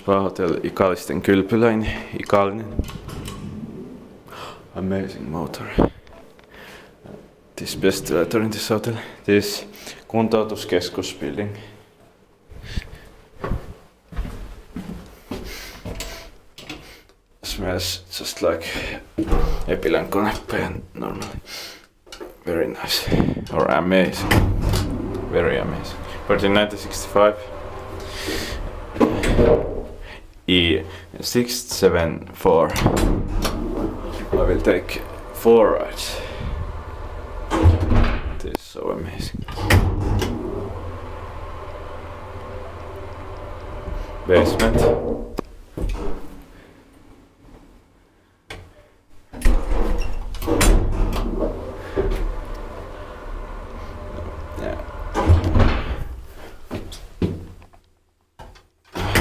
Spa Hotel Ikaalisten kylpylä in Ikaalinen. Amazing motor. This best weather in this hotel. This Kuntoutuskeskus building. Smells just like Epilän Konepaja normally. Very nice. Or amazing. Very amazing. But in 1965 E674 I will take 4 rides. It is so amazing. Basement.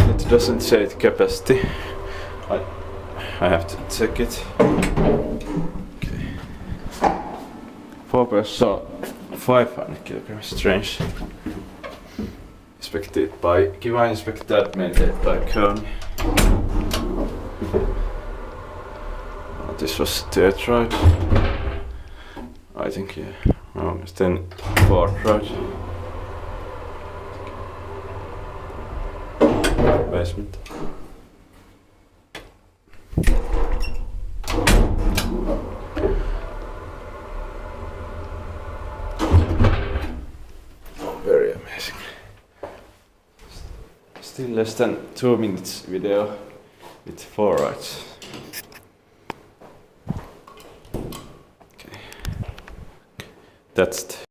It doesn't say the capacity. I have to check it. Okay. 4 person, 500 kilograms. Strange. Inspected by Kiva inspected, maintained by Köln. This was third ride. I think, yeah. Oh, then 4th ride. Basement. Very amazing. Still less than 2 minutes video with 4 rides. Okay. That's it.